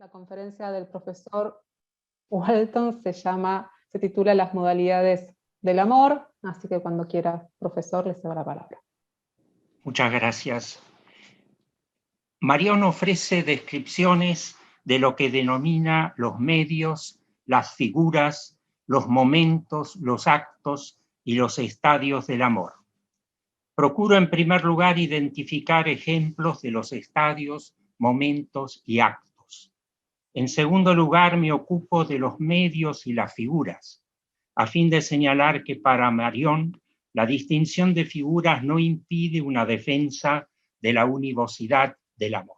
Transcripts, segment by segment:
La conferencia del profesor Walton se titula Las modalidades del amor, así que cuando quiera, profesor, le cedo la palabra. Muchas gracias. Marión ofrece descripciones de lo que denomina los medios, las figuras, los momentos, los actos y los estadios del amor. Procuro en primer lugar identificar ejemplos de los estadios, momentos y actos. En segundo lugar, me ocupo de los medios y las figuras, a fin de señalar que para Marión la distinción de figuras no impide una defensa de la univocidad del amor.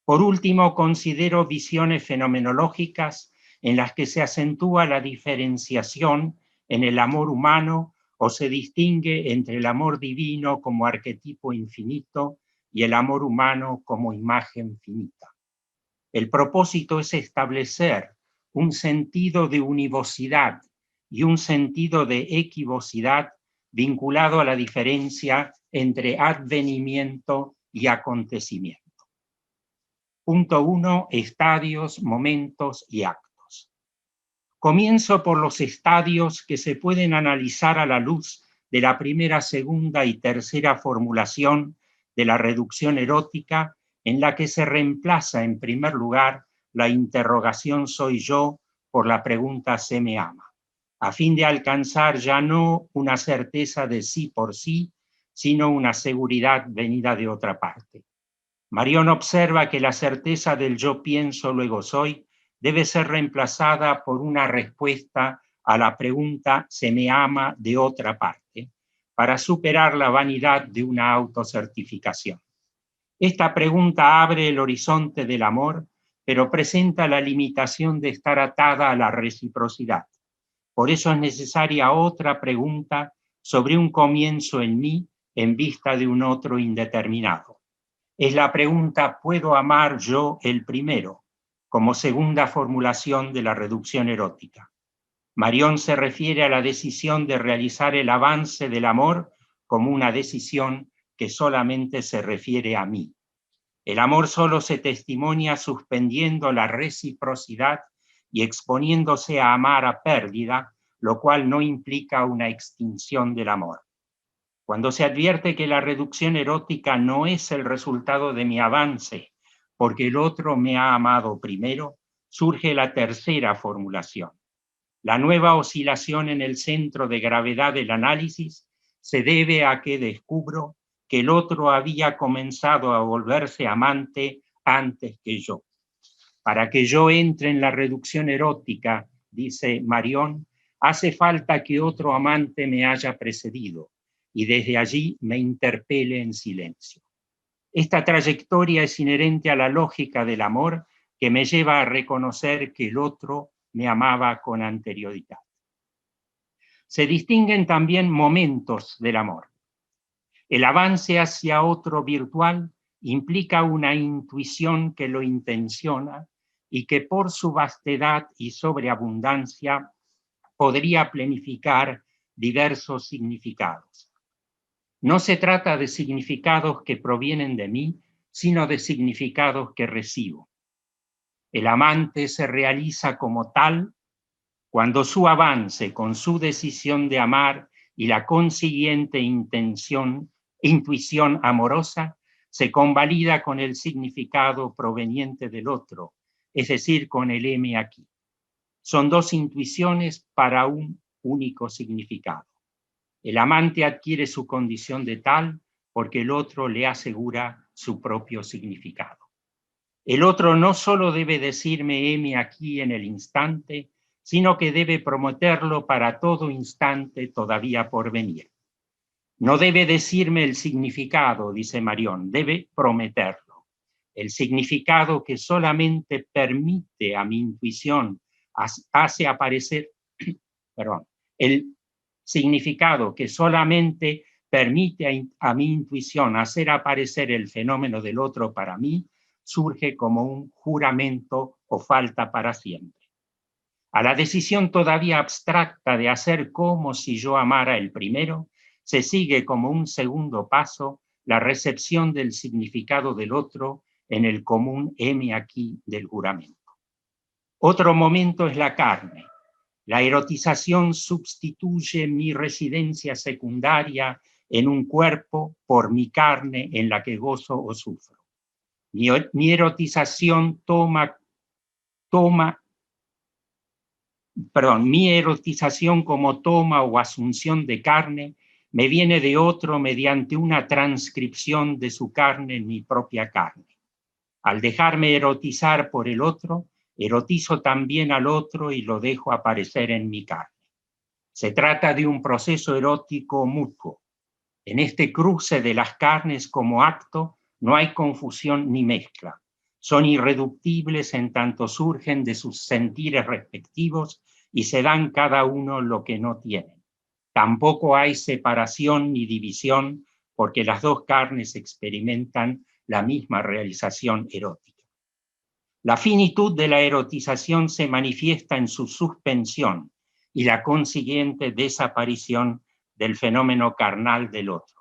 Por último, considero visiones fenomenológicas en las que se acentúa la diferenciación en el amor humano o se distingue entre el amor divino como arquetipo infinito y el amor humano como imagen finita. El propósito es establecer un sentido de univocidad y un sentido de equivocidad vinculado a la diferencia entre advenimiento y acontecimiento. Punto 1. Estadios, momentos y actos. Comienzo por los estadios que se pueden analizar a la luz de la primera, segunda y tercera formulación de la reducción erótica, en la que se reemplaza en primer lugar la interrogación ¿soy yo? Por la pregunta ¿se me ama?, a fin de alcanzar ya no una certeza de sí por sí, sino una seguridad venida de otra parte. Marión observa que la certeza del yo pienso, luego soy, debe ser reemplazada por una respuesta a la pregunta ¿se me ama? De otra parte, para superar la vanidad de una autocertificación. Esta pregunta abre el horizonte del amor, pero presenta la limitación de estar atada a la reciprocidad. Por eso es necesaria otra pregunta sobre un comienzo en mí en vista de un otro indeterminado. Es la pregunta ¿puedo amar yo el primero?, como segunda formulación de la reducción erótica. Marión se refiere a la decisión de realizar el avance del amor como una decisión que solamente se refiere a mí. El amor solo se testimonia suspendiendo la reciprocidad y exponiéndose a amar a pérdida, lo cual no implica una extinción del amor. Cuando se advierte que la reducción erótica no es el resultado de mi avance, porque el otro me ha amado primero, surge la tercera formulación. La nueva oscilación en el centro de gravedad del análisis se debe a que descubro que el otro había comenzado a volverse amante antes que yo. Para que yo entre en la reducción erótica, dice Marión, hace falta que otro amante me haya precedido y desde allí me interpele en silencio. Esta trayectoria es inherente a la lógica del amor que me lleva a reconocer que el otro me amaba con anterioridad. Se distinguen también momentos del amor. El avance hacia otro virtual implica una intuición que lo intenciona y que por su vastedad y sobreabundancia podría planificar diversos significados. No se trata de significados que provienen de mí, sino de significados que recibo. El amante se realiza como tal cuando su avance con su decisión de amar y la consiguiente intuición amorosa se convalida con el significado proveniente del otro, es decir, con el heme aquí. Son dos intuiciones para un único significado. El amante adquiere su condición de tal porque el otro le asegura su propio significado. El otro no solo debe decirme heme aquí en el instante, sino que debe prometerlo para todo instante todavía por venir. No debe decirme el significado, dice Marión, debe prometerlo. El significado que solamente permite a mi intuición hace aparecer, el significado que solamente permite a mi intuición hacer aparecer el fenómeno del otro para mí, surge como un juramento o falta para siempre. A la decisión todavía abstracta de hacer como si yo amara el primero, se sigue como un segundo paso la recepción del significado del otro en el común heme aquí del juramento. Otro momento es la carne. La erotización sustituye mi residencia secundaria en un cuerpo por mi carne en la que gozo o sufro. Mi erotización mi erotización como toma o asunción de carne me viene de otro mediante una transcripción de su carne en mi propia carne. Al dejarme erotizar por el otro, erotizo también al otro y lo dejo aparecer en mi carne. Se trata de un proceso erótico mutuo. En este cruce de las carnes como acto no hay confusión ni mezcla. Son irreductibles en tanto surgen de sus sentires respectivos y se dan cada uno lo que no tienen. Tampoco hay separación ni división porque las dos carnes experimentan la misma realización erótica. La finitud de la erotización se manifiesta en su suspensión y la consiguiente desaparición del fenómeno carnal del otro.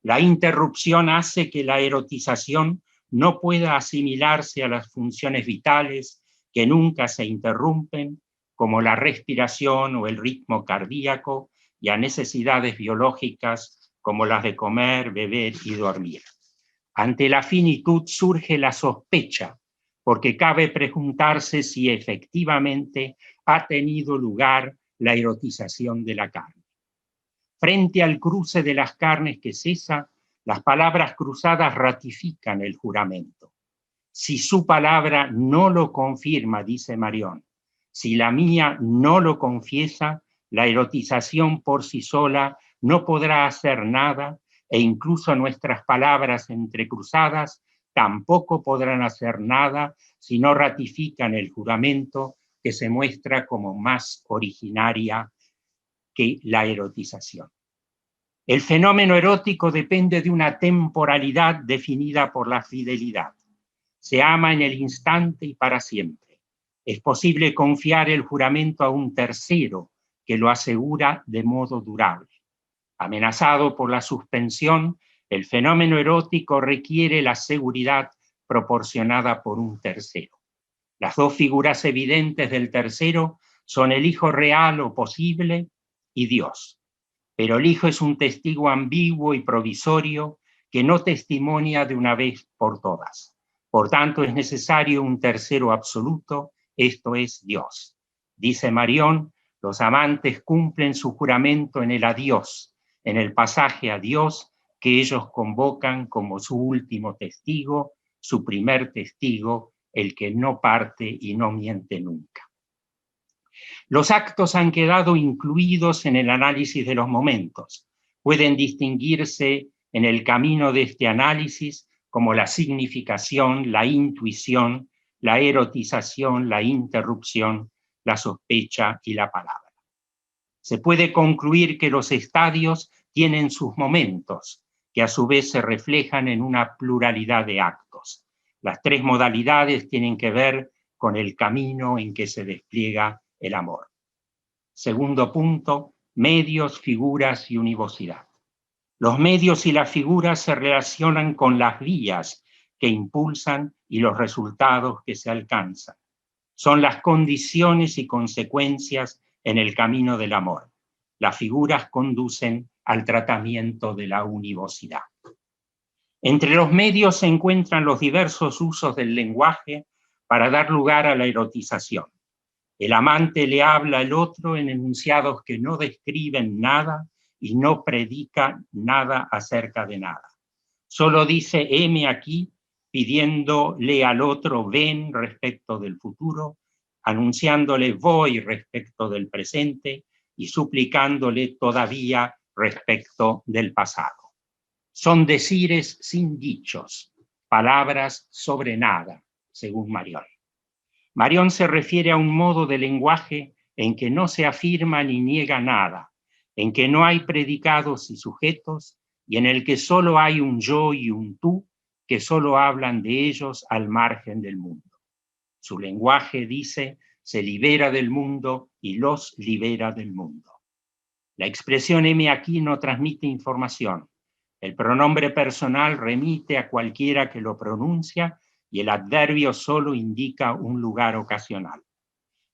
La interrupción hace que la erotización no pueda asimilarse a las funciones vitales que nunca se interrumpen, como la respiración o el ritmo cardíaco, y a necesidades biológicas como las de comer, beber y dormir. Ante la finitud surge la sospecha, porque cabe preguntarse si efectivamente ha tenido lugar la erotización de la carne. Frente al cruce de las carnes que cesa, las palabras cruzadas ratifican el juramento. Si su palabra no lo confirma, dice Marión, si la mía no lo confiesa, la erotización por sí sola no podrá hacer nada e incluso nuestras palabras entrecruzadas tampoco podrán hacer nada si no ratifican el juramento que se muestra como más originaria que la erotización. El fenómeno erótico depende de una temporalidad definida por la fidelidad. Se ama en el instante y para siempre. Es posible confiar el juramento a un tercero que lo asegura de modo durable. Amenazado por la suspensión, el fenómeno erótico requiere la seguridad proporcionada por un tercero. Las dos figuras evidentes del tercero son el Hijo real o posible y Dios. Pero el Hijo es un testigo ambiguo y provisorio que no testimonia de una vez por todas. Por tanto, es necesario un tercero absoluto, esto es Dios. Dice Marión, los amantes cumplen su juramento en el adiós, en el pasaje a Dios que ellos convocan como su último testigo, su primer testigo, el que no parte y no miente nunca. Los actos han quedado incluidos en el análisis de los momentos. Pueden distinguirse en el camino de este análisis como la significación, la intuición, la erotización, la interrupción, la sospecha y la palabra. Se puede concluir que los estadios tienen sus momentos, que a su vez se reflejan en una pluralidad de actos. Las tres modalidades tienen que ver con el camino en que se despliega el amor. Segundo punto, medios, figuras y univocidad. Los medios y las figuras se relacionan con las vías que impulsan y los resultados que se alcanzan. Son las condiciones y consecuencias en el camino del amor. Las figuras conducen al tratamiento de la univocidad. Entre los medios se encuentran los diversos usos del lenguaje para dar lugar a la erotización. El amante le habla al otro en enunciados que no describen nada y no predica nada acerca de nada. Solo dice heme aquí, pidiéndole al otro ven respecto del futuro, anunciándole voy respecto del presente y suplicándole todavía respecto del pasado. Son decires sin dichos, palabras sobre nada, según Marión. Marión se refiere a un modo de lenguaje en que no se afirma ni niega nada, en que no hay predicados y sujetos, y en el que solo hay un yo y un tú, que solo hablan de ellos al margen del mundo. Su lenguaje, dice, se libera del mundo y los libera del mundo. La expresión heme aquí no transmite información. El pronombre personal remite a cualquiera que lo pronuncia y el adverbio solo indica un lugar ocasional.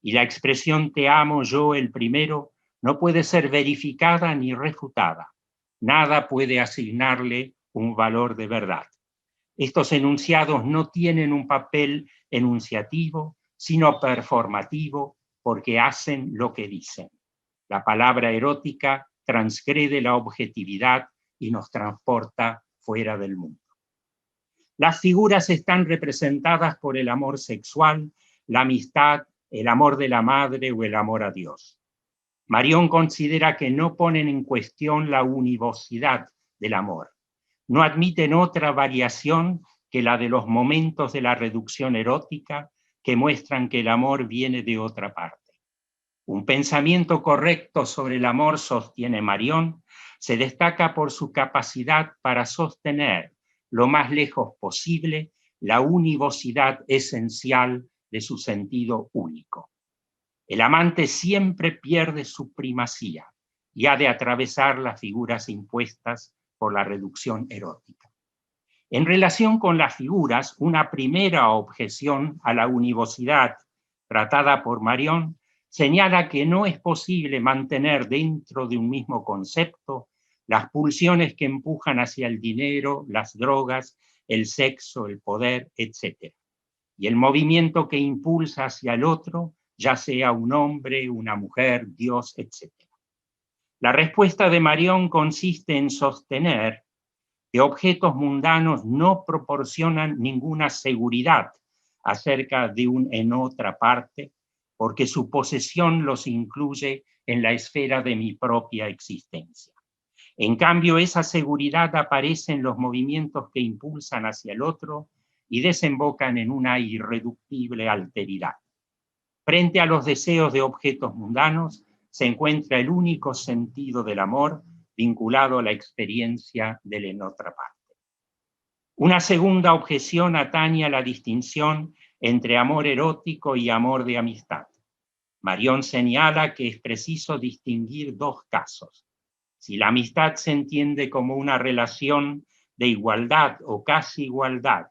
Y la expresión te amo yo el primero no puede ser verificada ni refutada. Nada puede asignarle un valor de verdad. Estos enunciados no tienen un papel enunciativo, sino performativo, porque hacen lo que dicen. La palabra erótica transgrede la objetividad y nos transporta fuera del mundo. Las figuras están representadas por el amor sexual, la amistad, el amor de la madre o el amor a Dios. Marión considera que no ponen en cuestión la univocidad del amor. No admiten otra variación que la de los momentos de la reducción erótica que muestran que el amor viene de otra parte. Un pensamiento correcto sobre el amor, sostiene Marión, se destaca por su capacidad para sostener lo más lejos posible la univocidad esencial de su sentido único. El amante siempre pierde su primacía y ha de atravesar las figuras impuestas por la reducción erótica. En relación con las figuras, una primera objeción a la univocidad tratada por Marión señala que no es posible mantener dentro de un mismo concepto las pulsiones que empujan hacia el dinero, las drogas, el sexo, el poder, etc. Y el movimiento que impulsa hacia el otro, ya sea un hombre, una mujer, Dios, etc. La respuesta de Marión consiste en sostener que objetos mundanos no proporcionan ninguna seguridad acerca de un en otra parte, porque su posesión los incluye en la esfera de mi propia existencia. En cambio, esa seguridad aparece en los movimientos que impulsan hacia el otro y desembocan en una irreductible alteridad. Frente a los deseos de objetos mundanos se encuentra el único sentido del amor vinculado a la experiencia del en otra parte. Una segunda objeción atañe a la distinción entre amor erótico y amor de amistad. Marión señala que es preciso distinguir dos casos. Si la amistad se entiende como una relación de igualdad o casi igualdad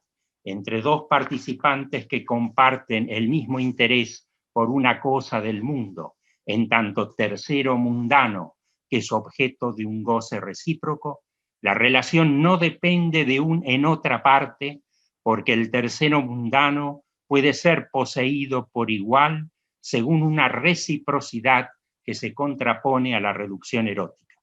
entre dos participantes que comparten el mismo interés por una cosa del mundo, en tanto tercero mundano que es objeto de un goce recíproco, la relación no depende de un en otra parte, porque el tercero mundano puede ser poseído por igual según una reciprocidad que se contrapone a la reducción erótica.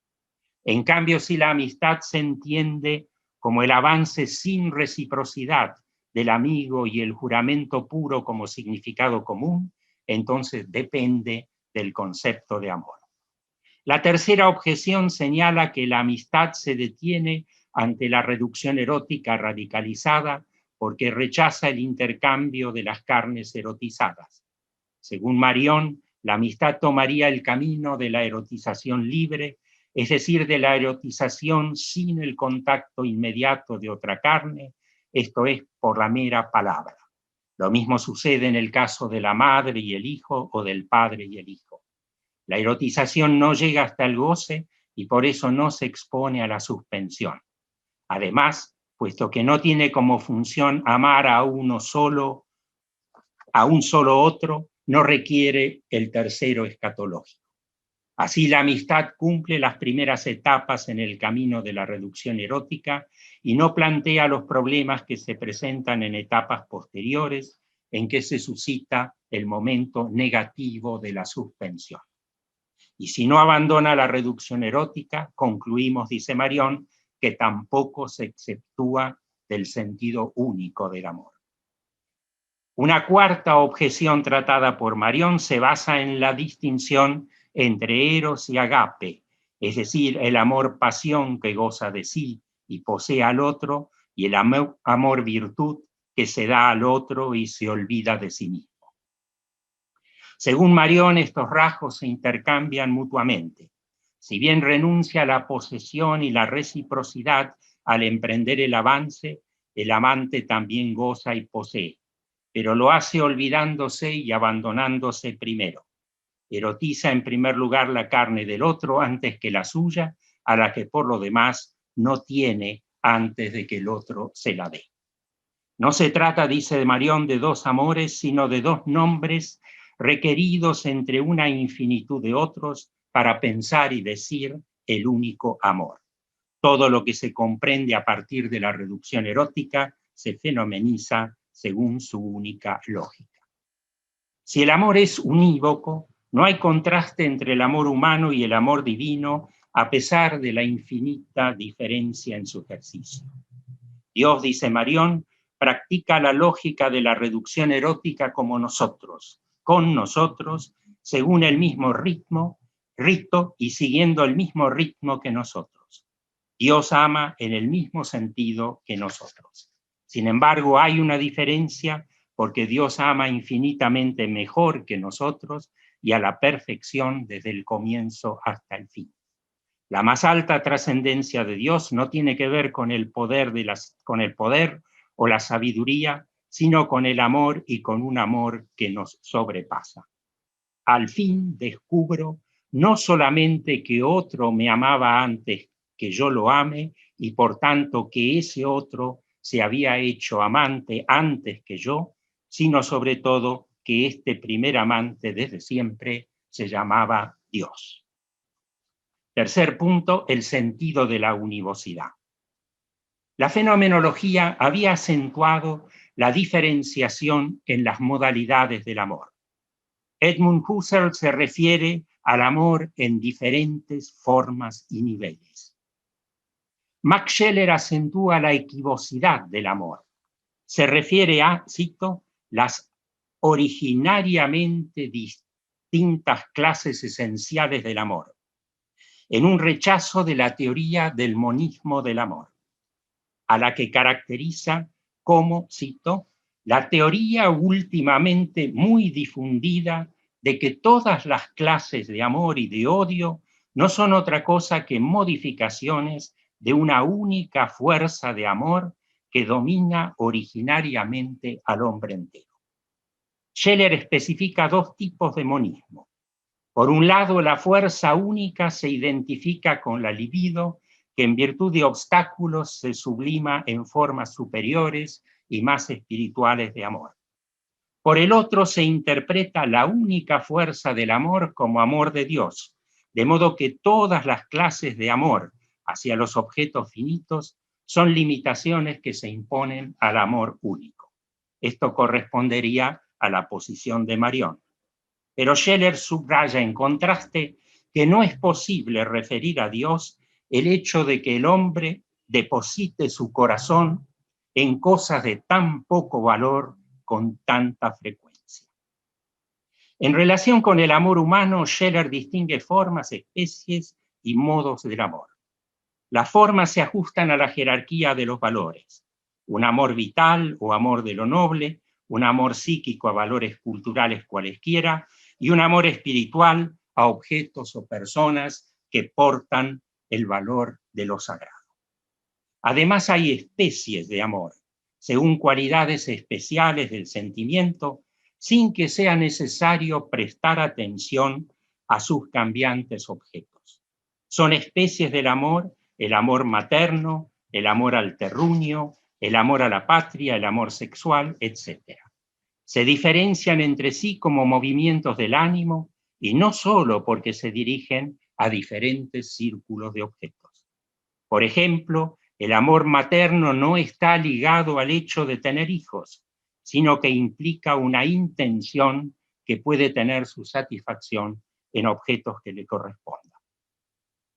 En cambio, si la amistad se entiende como el avance sin reciprocidad del amigo y el juramento puro como significado común, entonces depende del concepto de amor. La tercera objeción señala que la amistad se detiene ante la reducción erótica radicalizada porque rechaza el intercambio de las carnes erotizadas. Según Marión, la amistad tomaría el camino de la erotización libre, es decir, de la erotización sin el contacto inmediato de otra carne, esto es, por la mera palabra. Lo mismo sucede en el caso de la madre y el hijo o del padre y el hijo. La erotización no llega hasta el goce y por eso no se expone a la suspensión. Además, puesto que no tiene como función amar a uno solo, a un solo otro, no requiere el tercero escatológico. Así la amistad cumple las primeras etapas en el camino de la reducción erótica y no plantea los problemas que se presentan en etapas posteriores en que se suscita el momento negativo de la suspensión. Y si no abandona la reducción erótica, concluimos, dice Marión, que tampoco se exceptúa del sentido único del amor. Una cuarta objeción tratada por Marión se basa en la distinción entre eros y agape, es decir, el amor-pasión que goza de sí y posee al otro, y el amor-virtud que se da al otro y se olvida de sí mismo. Según Marión, estos rasgos se intercambian mutuamente. Si bien renuncia a la posesión y la reciprocidad al emprender el avance, el amante también goza y posee, pero lo hace olvidándose y abandonándose primero. Erotiza en primer lugar la carne del otro antes que la suya, a la que por lo demás no tiene antes de que el otro se la dé. No se trata, dice Marión, de dos amores, sino de dos nombres requeridos entre una infinitud de otros para pensar y decir el único amor. Todo lo que se comprende a partir de la reducción erótica se fenomeniza según su única lógica. Si el amor es unívoco, no hay contraste entre el amor humano y el amor divino, a pesar de la infinita diferencia en su ejercicio. Dios, dice Marión, practica la lógica de la reducción erótica como nosotros, con nosotros, según el mismo rito y siguiendo el mismo ritmo que nosotros. Dios ama en el mismo sentido que nosotros. Sin embargo, hay una diferencia porque Dios ama infinitamente mejor que nosotros y a la perfección desde el comienzo hasta el fin. La más alta trascendencia de Dios no tiene que ver con el poder o la sabiduría, sino con el amor y con un amor que nos sobrepasa. Al fin descubro no solamente que otro me amaba antes que yo lo ame y por tanto que ese otro se había hecho amante antes que yo, sino sobre todo que este primer amante desde siempre se llamaba Dios. Tercer punto, el sentido de la univocidad. La fenomenología había acentuado la diferenciación en las modalidades del amor. Edmund Husserl se refiere al amor en diferentes formas y niveles. Max Scheler acentúa la equivocidad del amor. Se refiere a, cito, las originariamente distintas clases esenciales del amor, en un rechazo de la teoría del monismo del amor, a la que caracteriza como, cito, la teoría últimamente muy difundida de que todas las clases de amor y de odio no son otra cosa que modificaciones de una única fuerza de amor que domina originariamente al hombre entero. Scheler especifica dos tipos de monismo. Por un lado, la fuerza única se identifica con la libido, que en virtud de obstáculos se sublima en formas superiores y más espirituales de amor. Por el otro, se interpreta la única fuerza del amor como amor de Dios, de modo que todas las clases de amor hacia los objetos finitos son limitaciones que se imponen al amor único. Esto correspondería a la posición de Marión. Pero Scheler subraya en contraste que no es posible referir a Dios el hecho de que el hombre deposite su corazón en cosas de tan poco valor con tanta frecuencia. En relación con el amor humano, Scheler distingue formas, especies y modos del amor. Las formas se ajustan a la jerarquía de los valores. Un amor vital o amor de lo noble, un amor psíquico a valores culturales cualesquiera, y un amor espiritual a objetos o personas que portan el valor de lo sagrado. Además, hay especies de amor, según cualidades especiales del sentimiento, sin que sea necesario prestar atención a sus cambiantes objetos. Son especies del amor, el amor materno, el amor al terruño, el amor a la patria, el amor sexual, etc. Se diferencian entre sí como movimientos del ánimo y no solo porque se dirigen a diferentes círculos de objetos. Por ejemplo, el amor materno no está ligado al hecho de tener hijos, sino que implica una intención que puede tener su satisfacción en objetos que le correspondan.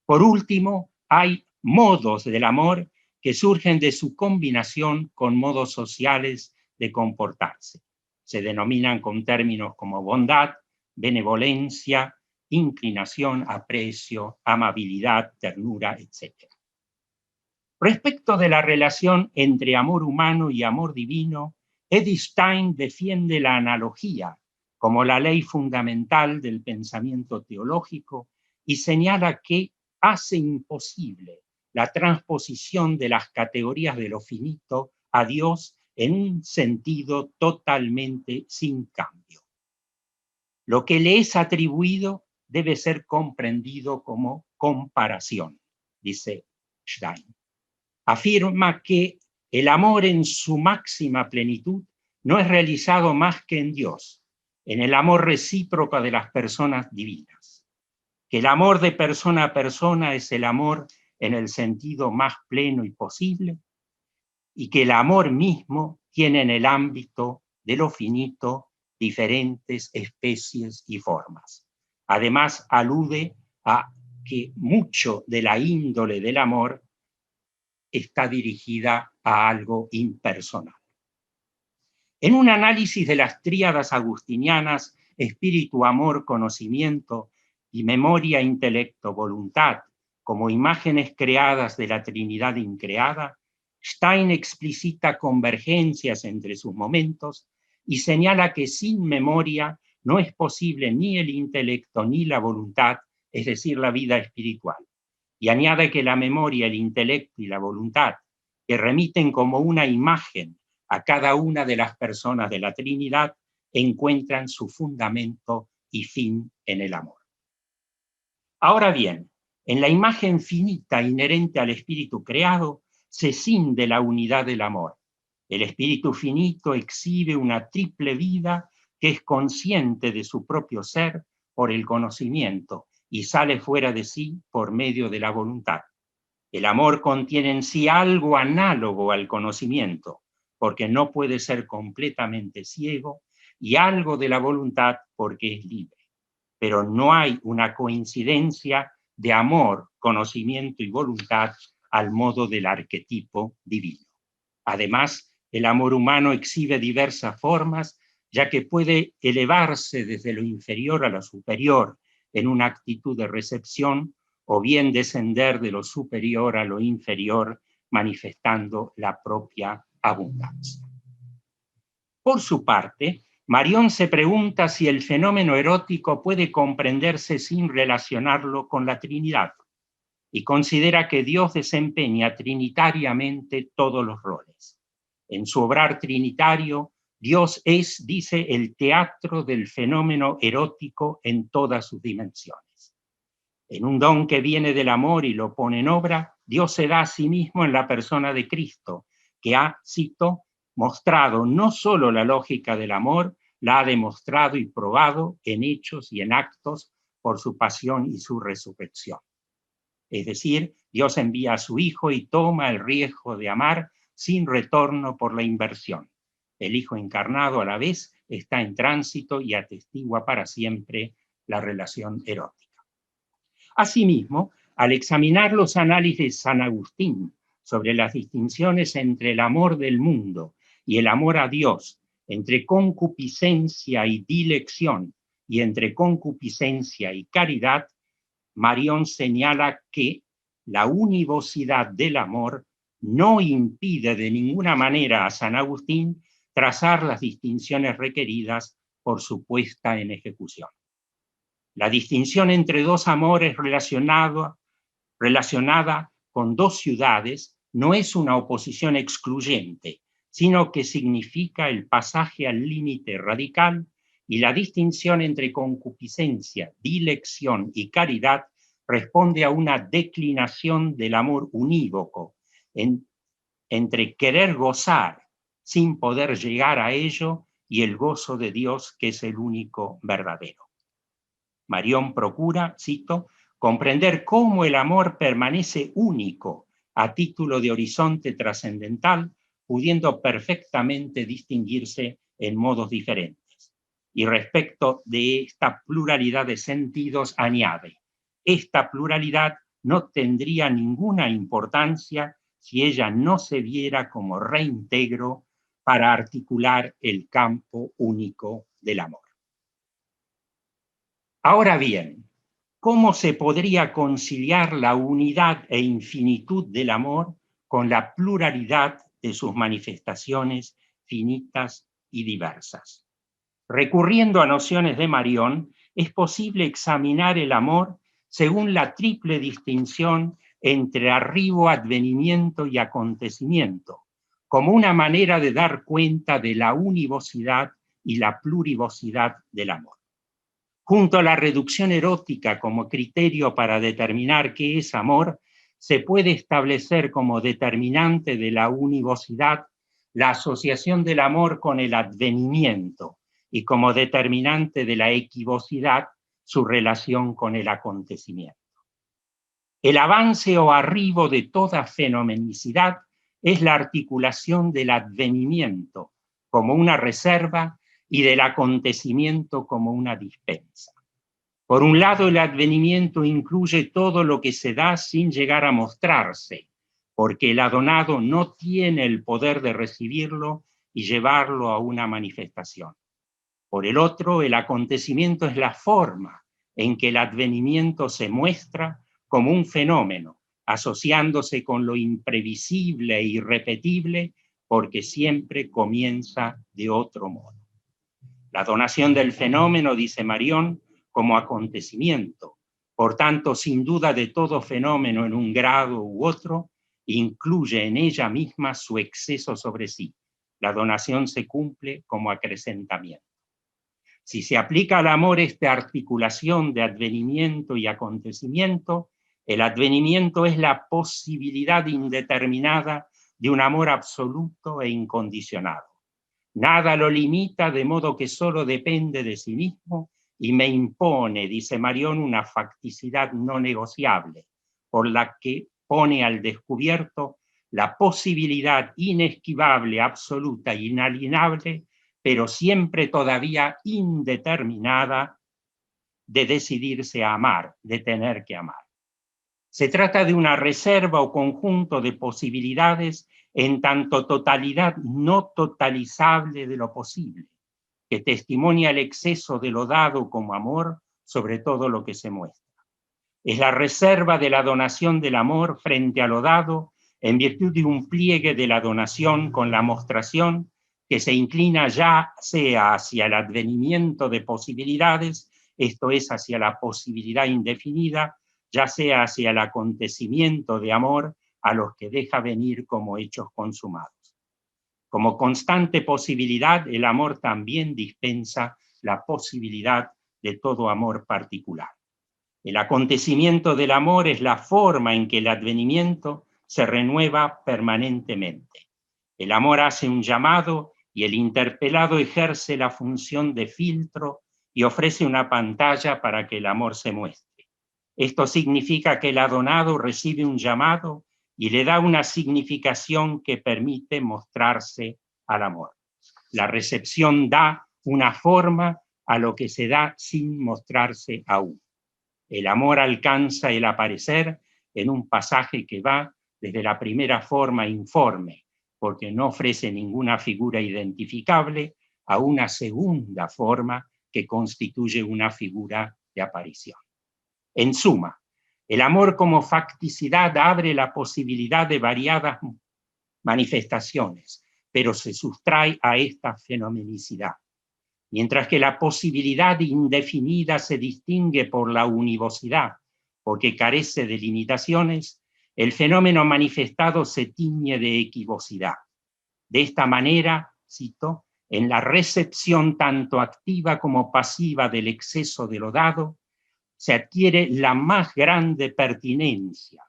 Por último, hay modos del amor que surgen de su combinación con modos sociales de comportarse. Se denominan con términos como bondad, benevolencia, inclinación, aprecio, amabilidad, ternura, etc. Respecto de la relación entre amor humano y amor divino, Edith Stein defiende la analogía como la ley fundamental del pensamiento teológico y señala que hace imposible la transposición de las categorías de lo finito a Dios en un sentido totalmente sin cambio. Lo que le es atribuido debe ser comprendido como comparación, dice Stein. Afirma que El amor en su máxima plenitud no es realizado más que en Dios, en el amor recíproco de las personas divinas. Que el amor de persona a persona es el amor en el sentido más pleno y posible, y que el amor mismo tiene en el ámbito de lo finito diferentes especies y formas. Además, alude a que mucho de la índole del amor está dirigida a algo impersonal. En un análisis de las tríadas agustinianas, espíritu, amor, conocimiento y memoria, intelecto, voluntad, como imágenes creadas de la Trinidad increada, Stein explicita convergencias entre sus momentos y señala que sin memoria no es posible ni el intelecto ni la voluntad, es decir, la vida espiritual. Y añade que la memoria, el intelecto y la voluntad, que remiten como una imagen a cada una de las personas de la Trinidad, encuentran su fundamento y fin en el amor. Ahora bien, en la imagen finita inherente al espíritu creado, se cinde la unidad del amor. El espíritu finito exhibe una triple vida que es consciente de su propio ser por el conocimiento y sale fuera de sí por medio de la voluntad. El amor contiene en sí algo análogo al conocimiento, porque no puede ser completamente ciego, y algo de la voluntad porque es libre. Pero no hay una coincidencia de amor, conocimiento y voluntad al modo del arquetipo divino. Además, el amor humano exhibe diversas formas, ya que puede elevarse desde lo inferior a lo superior en una actitud de recepción, o bien descender de lo superior a lo inferior, manifestando la propia abundancia. Por su parte, Marión se pregunta si el fenómeno erótico puede comprenderse sin relacionarlo con la Trinidad, y considera que Dios desempeña trinitariamente todos los roles. En su obrar trinitario, Dios es, dice, el teatro del fenómeno erótico en todas sus dimensiones. En un don que viene del amor y lo pone en obra, Dios se da a sí mismo en la persona de Cristo, que ha, cito, mostrado no solo la lógica del amor, la ha demostrado y probado en hechos y en actos por su pasión y su resurrección. Es decir, Dios envía a su Hijo y toma el riesgo de amar sin retorno por la inversión. El Hijo encarnado a la vez está en tránsito y atestigua para siempre la relación erótica. Asimismo, al examinar los análisis de San Agustín sobre las distinciones entre el amor del mundo y el amor a Dios, entre concupiscencia y dilección y entre concupiscencia y caridad, Marión señala que la univocidad del amor no impide de ninguna manera a San Agustín trazar las distinciones requeridas por su puesta en ejecución. La distinción entre dos amores relacionada con dos ciudades no es una oposición excluyente, sino que significa el pasaje al límite radical, y la distinción entre concupiscencia, dilección y caridad responde a una declinación del amor unívoco, entre querer gozar sin poder llegar a ello y el gozo de Dios, que es el único verdadero. Marión procura, cito, comprender cómo el amor permanece único a título de horizonte trascendental, pudiendo perfectamente distinguirse en modos diferentes. Y respecto de esta pluralidad de sentidos añade, esta pluralidad no tendría ninguna importancia si ella no se viera como reintegro para articular el campo único del amor. Ahora bien, ¿cómo se podría conciliar la unidad e infinitud del amor con la pluralidad de sus manifestaciones finitas y diversas? Recurriendo a nociones de Marión, es posible examinar el amor según la triple distinción entre arribo, advenimiento y acontecimiento, como una manera de dar cuenta de la univocidad y la plurivocidad del amor. Junto a la reducción erótica como criterio para determinar qué es amor, se puede establecer como determinante de la univocidad la asociación del amor con el advenimiento y como determinante de la equivocidad su relación con el acontecimiento. El avance o arribo de toda fenomenicidad es la articulación del advenimiento como una reserva y del acontecimiento como una dispensa. Por un lado, el advenimiento incluye todo lo que se da sin llegar a mostrarse, porque el adonado no tiene el poder de recibirlo y llevarlo a una manifestación. Por el otro, el acontecimiento es la forma en que el advenimiento se muestra como un fenómeno, asociándose con lo imprevisible e irrepetible, porque siempre comienza de otro modo. La donación del fenómeno, dice Marion, como acontecimiento, por tanto, sin duda de todo fenómeno en un grado u otro, incluye en ella misma su exceso sobre sí. La donación se cumple como acrecentamiento. Si se aplica al amor esta articulación de advenimiento y acontecimiento, el advenimiento es la posibilidad indeterminada de un amor absoluto e incondicionado. Nada lo limita, de modo que solo depende de sí mismo y me impone, dice Marion, una facticidad no negociable, por la que pone al descubierto la posibilidad inesquivable, absoluta e inalienable, pero siempre todavía indeterminada, de decidirse a amar, de tener que amar. Se trata de una reserva o conjunto de posibilidades en tanto totalidad no totalizable de lo posible, que testimonia el exceso de lo dado como amor sobre todo lo que se muestra. Es la reserva de la donación del amor frente a lo dado en virtud de un pliegue de la donación con la mostración que se inclina ya sea hacia el advenimiento de posibilidades, esto es, hacia la posibilidad indefinida, ya sea hacia el acontecimiento de amor a los que deja venir como hechos consumados. Como constante posibilidad, el amor también dispensa la posibilidad de todo amor particular. El acontecimiento del amor es la forma en que el advenimiento se renueva permanentemente. El amor hace un llamado y el interpelado ejerce la función de filtro y ofrece una pantalla para que el amor se muestre. Esto significa que el adonado recibe un llamado y le da una significación que permite mostrarse al amor. La recepción da una forma a lo que se da sin mostrarse aún. El amor alcanza el aparecer en un pasaje que va desde la primera forma informe, porque no ofrece ninguna figura identificable, a una segunda forma que constituye una figura de aparición. En suma, el amor como facticidad abre la posibilidad de variadas manifestaciones, pero se sustrae a esta fenomenicidad. Mientras que la posibilidad indefinida se distingue por la univocidad, porque carece de limitaciones, el fenómeno manifestado se tiñe de equivocidad. De esta manera, cito, en la recepción tanto activa como pasiva del exceso de lo dado, se adquiere la más grande pertinencia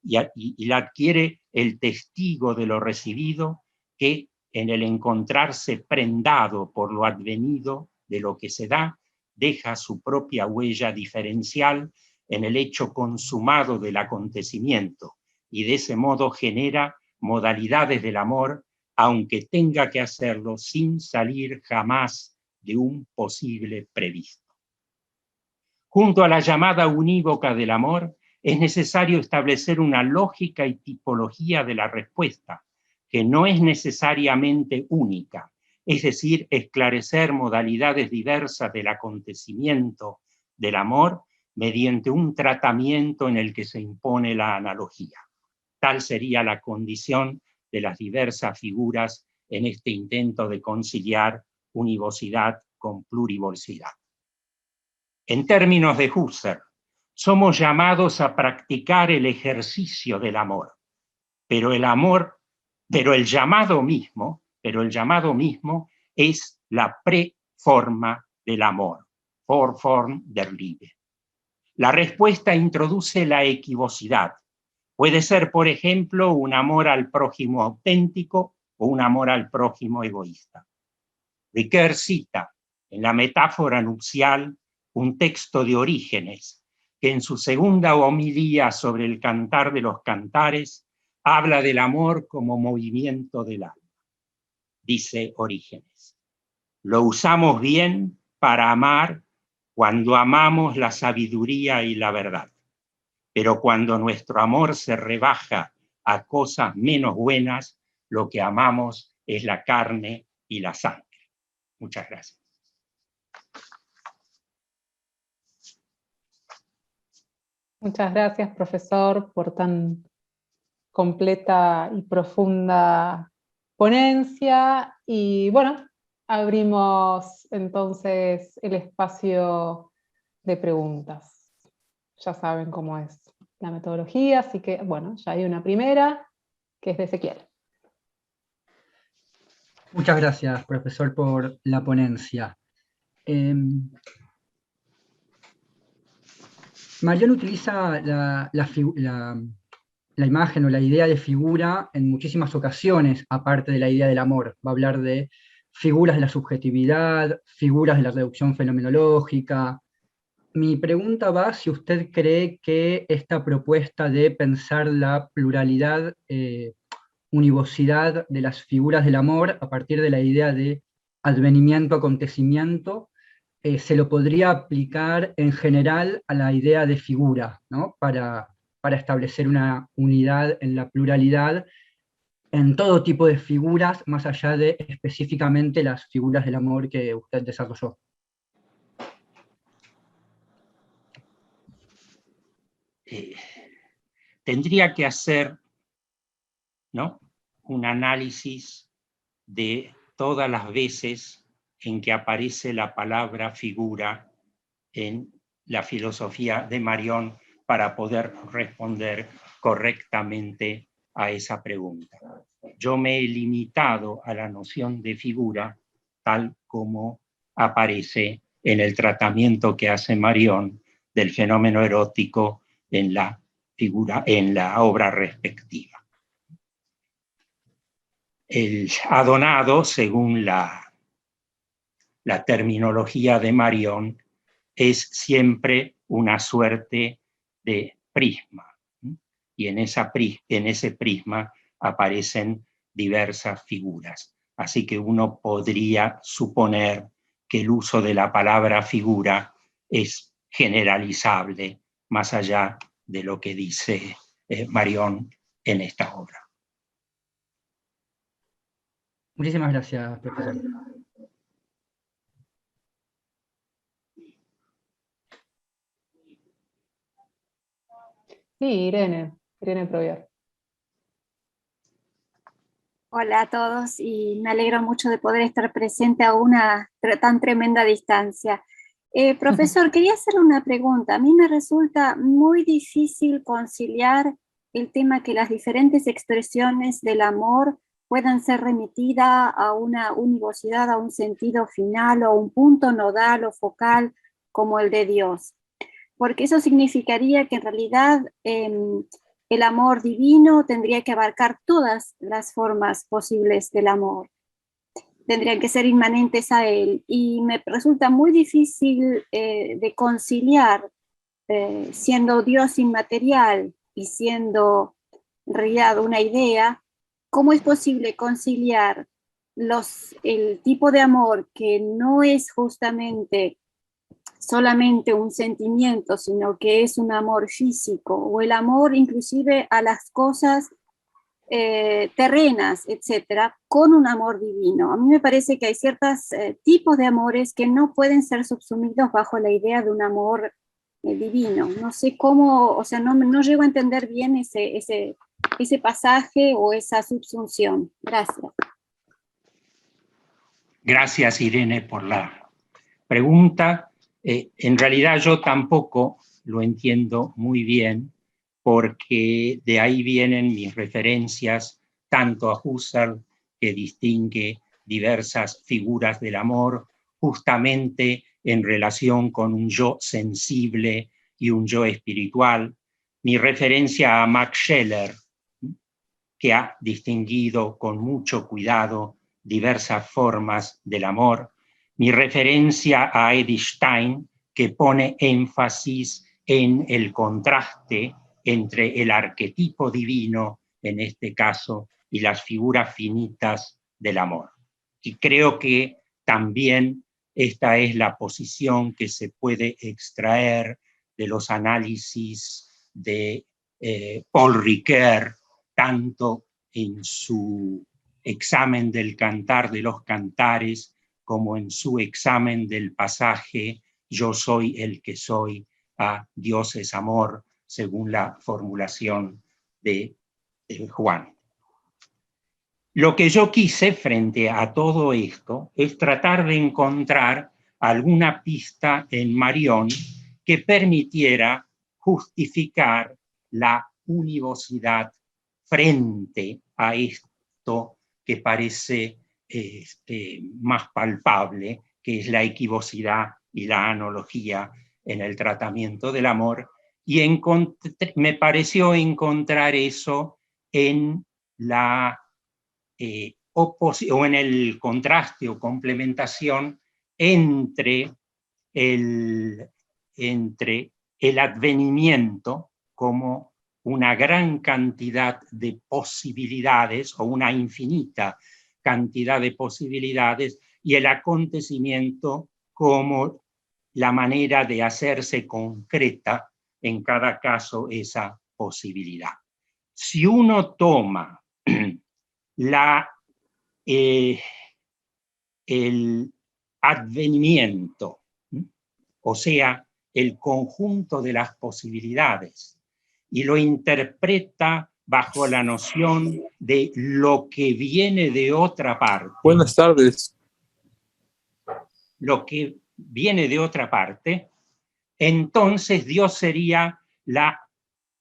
y la adquiere el testigo de lo recibido, que en el encontrarse prendado por lo advenido de lo que se da, deja su propia huella diferencial en el hecho consumado del acontecimiento y de ese modo genera modalidades del amor, aunque tenga que hacerlo sin salir jamás de un posible previsto. Junto a la llamada unívoca del amor, es necesario establecer una lógica y tipología de la respuesta, que no es necesariamente única, es decir, esclarecer modalidades diversas del acontecimiento del amor mediante un tratamiento en el que se impone la analogía. Tal sería la condición de las diversas figuras en este intento de conciliar univocidad con plurivocidad. En términos de Husserl, somos llamados a practicar el ejercicio del amor, pero el llamado mismo es la preforma del amor, Vorform der Liebe. La respuesta introduce la equivocidad, Puede ser, por ejemplo, un amor al prójimo auténtico o un amor al prójimo egoísta. Ricoeur cita en la metáfora nupcial un texto de Orígenes, que en su segunda homilía sobre el Cantar de los Cantares habla del amor como movimiento del alma. Dice Orígenes: lo usamos bien para amar cuando amamos la sabiduría y la verdad, pero cuando nuestro amor se rebaja a cosas menos buenas, lo que amamos es la carne y la sangre. Muchas gracias. Muchas gracias, profesor, por tan completa y profunda ponencia. Y bueno, abrimos entonces el espacio de preguntas. Ya saben cómo es la metodología, así que bueno, ya hay una primera, que es de Ezequiel. Muchas gracias, profesor, por la ponencia. Marion utiliza la imagen o la idea de figura en muchísimas ocasiones, aparte de la idea del amor. Va a hablar de figuras de la subjetividad, figuras de la reducción fenomenológica. Mi pregunta va si usted cree que esta propuesta de pensar la pluralidad, univocidad de las figuras del amor a partir de la idea de advenimiento, acontecimiento, se lo podría aplicar en general a la idea de figura, ¿no? Para establecer una unidad en la pluralidad, en todo tipo de figuras, más allá de específicamente las figuras del amor que usted desarrolló. Tendría que hacer, ¿no?, un análisis de todas las veces en que aparece la palabra figura en la filosofía de Marion para poder responder correctamente a esa pregunta. Yo me he limitado a la noción de figura tal como aparece en el tratamiento que hace Marion del fenómeno erótico en la figura, en la obra respectiva. El adonado, según la terminología de Marion, es siempre una suerte de prisma. Y en ese prisma aparecen diversas figuras. Así que uno podría suponer que el uso de la palabra figura es generalizable más allá de lo que dice Marion en esta obra. Muchísimas gracias, profesor. Sí, Irene Provier. Hola a todos y me alegro mucho de poder estar presente a una tan tremenda distancia. Profesor, quería hacerle una pregunta. A mí me resulta muy difícil conciliar el tema que las diferentes expresiones del amor puedan ser remitidas a una univocidad, a un sentido final o un punto nodal o focal como el de Dios. Porque eso significaría que en realidad el amor divino tendría que abarcar todas las formas posibles del amor. Tendrían que ser inmanentes a él. Y me resulta muy difícil de conciliar, siendo Dios inmaterial y siendo en realidad una idea, ¿cómo es posible conciliar el tipo de amor que no es justamente solamente un sentimiento, sino que es un amor físico, o el amor inclusive a las cosas terrenas, etcétera, con un amor divino? A mí me parece que hay ciertos tipos de amores que no pueden ser subsumidos bajo la idea de un amor divino. No sé cómo, o sea, no llego a entender bien ese pasaje o esa subsunción. Gracias. Gracias, Irene, por la pregunta. En realidad yo tampoco lo entiendo muy bien, porque de ahí vienen mis referencias tanto a Husserl, que distingue diversas figuras del amor, justamente en relación con un yo sensible y un yo espiritual, mi referencia a Max Scheler, que ha distinguido con mucho cuidado diversas formas del amor, mi referencia a Edith Stein, que pone énfasis en el contraste entre el arquetipo divino, en este caso, y las figuras finitas del amor. Y creo que también esta es la posición que se puede extraer de los análisis de Paul Ricoeur, tanto en su examen del Cantar de los Cantares, como en su examen del pasaje Yo soy el que soy, a Dios es amor, según la formulación de Juan. Lo que yo quise frente a todo esto es tratar de encontrar alguna pista en Marión que permitiera justificar la univocidad frente a esto que parece más palpable, que es la equivocidad y la analogía en el tratamiento del amor, y me pareció encontrar eso en la o en el contraste o complementación entre el advenimiento como una gran cantidad de posibilidades o una infinita cantidad de posibilidades y el acontecimiento como la manera de hacerse concreta en cada caso esa posibilidad. Si uno toma el advenimiento, o sea, el conjunto de las posibilidades, y lo interpreta bajo la noción de lo que viene de otra parte. Buenas tardes. Lo que viene de otra parte, entonces Dios sería la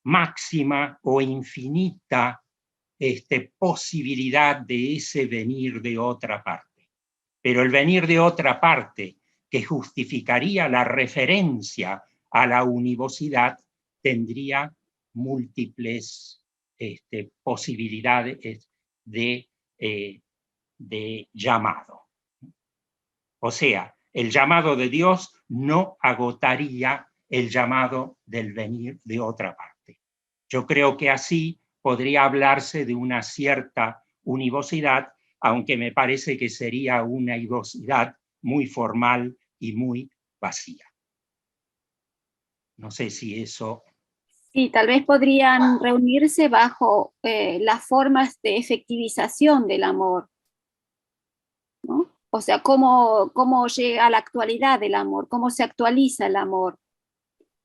máxima o infinita posibilidad de ese venir de otra parte. Pero el venir de otra parte que justificaría la referencia a la univocidad tendría múltiples posibilidades de llamado. O sea, el llamado de Dios no agotaría el llamado del venir de otra parte. Yo creo que así podría hablarse de una cierta univocidad, aunque me parece que sería una univocidad muy formal y muy vacía. No sé si eso... Sí, tal vez podrían reunirse bajo las formas de efectivización del amor, ¿no? O sea, cómo llega a la actualidad del amor, cómo se actualiza el amor.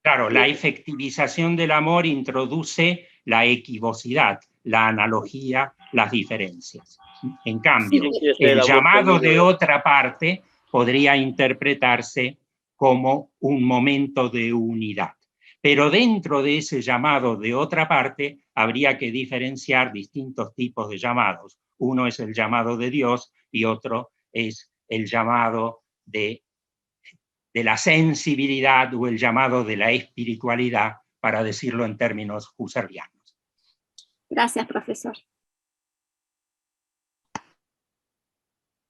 Claro, la efectivización del amor introduce la equivocidad, la analogía, las diferencias. En cambio, el llamado de otra parte podría interpretarse como un momento de unidad. Pero dentro de ese llamado de otra parte habría que diferenciar distintos tipos de llamados. Uno es el llamado de Dios y otro es el llamado de la sensibilidad o el llamado de la espiritualidad, para decirlo en términos husserlianos. Gracias, profesor.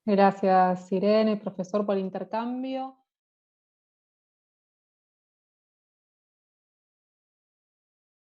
Gracias, Irene, profesor, por el intercambio.